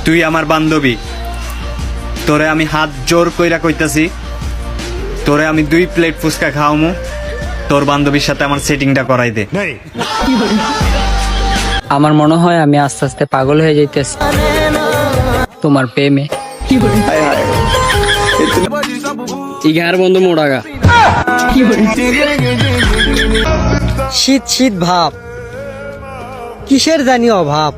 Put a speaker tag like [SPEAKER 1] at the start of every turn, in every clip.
[SPEAKER 1] তুই আমার বান্ধবী, তোরে আমি হাত জোর কইরা কইতাছি, তোরে আমি 2 প্লেট ফুচকা খাওয়ামু, তোর বান্ধবীর সাথে আমার সেটিংটা করাই দে।
[SPEAKER 2] আমার মনে হয় আমি আস্তে আস্তে পাগল হয়ে যাইতেছি তোমার প্রেমে। ইগার বন্ধু মোড়াগা
[SPEAKER 3] শীত শীত ভাব, কিসের জানি অভাব।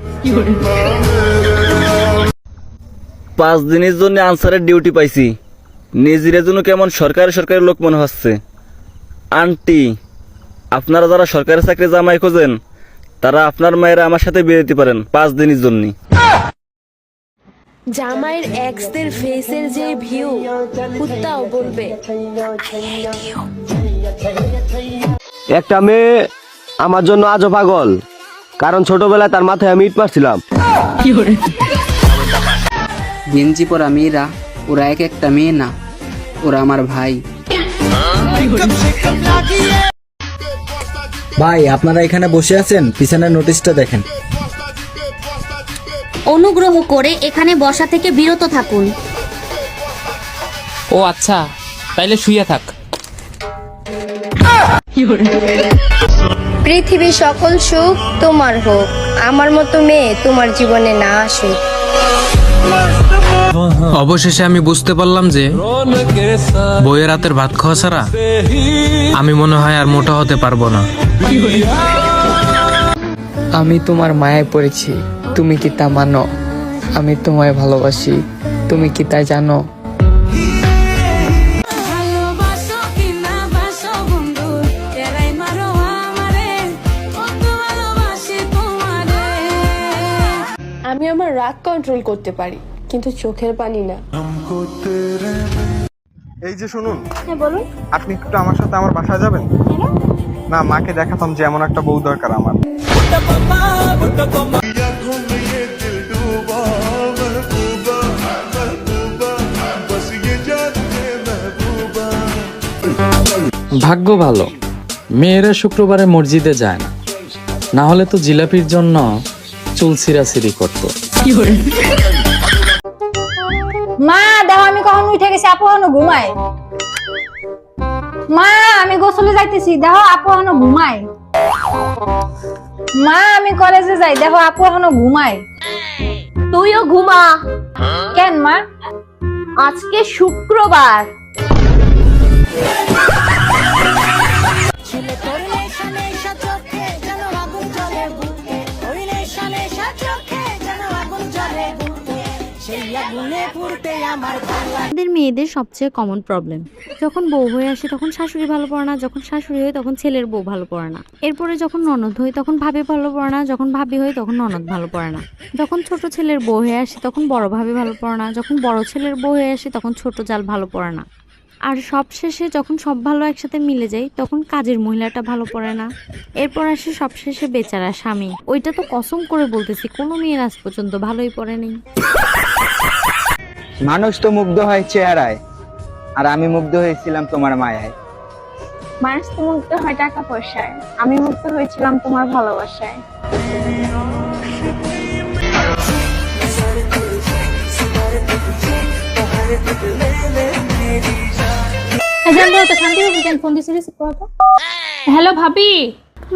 [SPEAKER 4] 5 দিনের জন্য আনসারের ডিউটি পাইছি, নিজের জন্য কেমন সরকারি লোক মনে হচ্ছে। আন্টি, আপনারা যারা সরকারি চাকরি জামাই খোঁজেন, তারা আপনার মায়েরা আমার সাথে বিয়ে দিতে পারেন 5 দিনের জন্য।
[SPEAKER 5] জামাইয়ের এক্সদের ফেসের যে ভিউ, কুত্তাও বলবে।
[SPEAKER 6] একটা মেয়ে আমার জন্য আজও পাগল, কারণ ছোটবেলায় তার মাথায় আমি ইট মারছিলাম।
[SPEAKER 2] গেঞ্জি পরা মেয়েরা, ওরা এক একটা মেয়ে না, ওরা আমার ভাই।
[SPEAKER 3] ভাই, আপনারা এখানে বসে আছেন, পিছনের নোটিশটা দেখেন।
[SPEAKER 7] অনুগ্রহ করে এখানে বসা থেকে বিরত থাকুন।
[SPEAKER 2] ও আচ্ছা, তাইলে শুইয়া থাক।
[SPEAKER 8] পৃথিবীর সকল সুখ তোমার হোক, আমার মতো মেয়ে তোমার জীবনে না আসুক।
[SPEAKER 9] অবশেষে আমি বুঝতে পারলাম যে বইয়ের রাতের ভাত খাওয়া ছাড়া আমি মনে হয় আর মোটা হতে পারবো না।
[SPEAKER 2] আমি তোমার মায়ায় পড়েছি, তুমি কি তা মানো? আমি তোমায় ভালোবাসি, তুমি কি তা জানো?
[SPEAKER 5] আমি আমার রাগ কন্ট্রোল করতে পারি, কিন্তু চোখের পানি না।
[SPEAKER 10] এই যে শুনুন,
[SPEAKER 8] হ্যাঁ বলুন।
[SPEAKER 10] আপনি একটু আমার সাথে আমার বাসায় যাবেন? না, মাকে দেখাতাম যে এমন একটা বউ দরকার আমার।
[SPEAKER 9] ভাগ্য ভালো, মেয়েরা শুক্রবারে মসজিদে যায় না, না হলে তো জিলাপির জন্য চুল ছিঁড়াছিঁড়ি করতো।
[SPEAKER 8] মা দেখো, আমি কখন উঠে গেছি, আপু এখনো ঘুমায়। মা আমি গোসলে যাইতেছি, দেখো আপু এখনো ঘুমায়। মা আমি কলেজে যাই, দেখো আপু এখনো ঘুমায়।
[SPEAKER 7] তুইও ঘুমা,
[SPEAKER 8] কেন মা?
[SPEAKER 7] আজকে শুক্রবার। আমাদের মেয়েদের সবচেয়ে কমন প্রবলেম, যখন বউ হয়ে আসে তখন শাশুড়ি ভালো পড়ে না, যখন শাশুড়ি হয় তখন ছেলের বউ ভালো পড়ে না, এরপরে যখন ননদ হয় তখন ভাবি ভালো পড়ে না, যখন ভাবি হয় তখন ননদ ভালো পড়ে না, যখন ছোট ছেলের বউ হয়ে আসে তখন বড় ভাবি ভালো পড়ে না, যখন বড় ছেলের বউ হয়ে আসে তখন ছোট জাল ভালো পড়ে না, আর সব শেষে যখন সব ভালো একসাথে মিলে যায় তখন কাজের মহিলাটা ভালো পড়ে না। এরপর আসে সবশেষে বেচারা স্বামী, ওইটা তো কসম করে বলতেছি কোনো মেয়ের আজ পর্যন্ত ভালোই পড়ে নেই।
[SPEAKER 3] মানুষ তো মুগ্ধ হয় চেহারায়, আর আমি মুগ্ধ হয়েছিলাম তোমার মায়ায়।
[SPEAKER 8] মানুষ তো মুগ্ধ হয় টাকা পয়সায়, আমি মুগ্ধ হয়েছিলাম তোমার ভালোবাসায়।
[SPEAKER 7] হ্যালো ভাবি।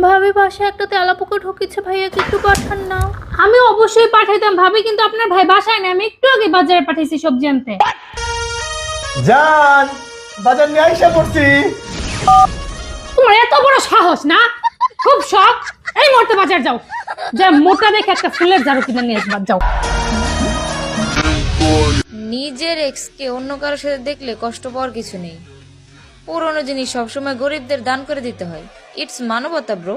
[SPEAKER 7] ভাবি বাসায় একটা তেলাপোকা ঢুকেছে, ভাইয়াকে একটু পাঠান না। আমি অবশ্যই পাঠাইতাম ভাবি, কিন্তু আপনার ভাই বাসায় নেই, আমি একটু আগে বাজারে পাঠাইছি সবজি আনতে।
[SPEAKER 10] জান, বাজার নিয়ে আইসা পড়ছি।
[SPEAKER 7] তোমার এত বড় সাহস না? খুব শখ। এই মুহূর্তে বাজার যাও, যা মোটা দেখে একটা ফুলের ঝাড়ু কিনে নিয়ে আসবা, যাও।
[SPEAKER 5] নিজের এক্সকে অন্য কারোর সাথে দেখলে কষ্ট পাওয়ার কিছু নেই। পুরনো জিনিস সবসময় গরিবদের দান করে দিতে হয়। ইটস মানবতা ব্রো।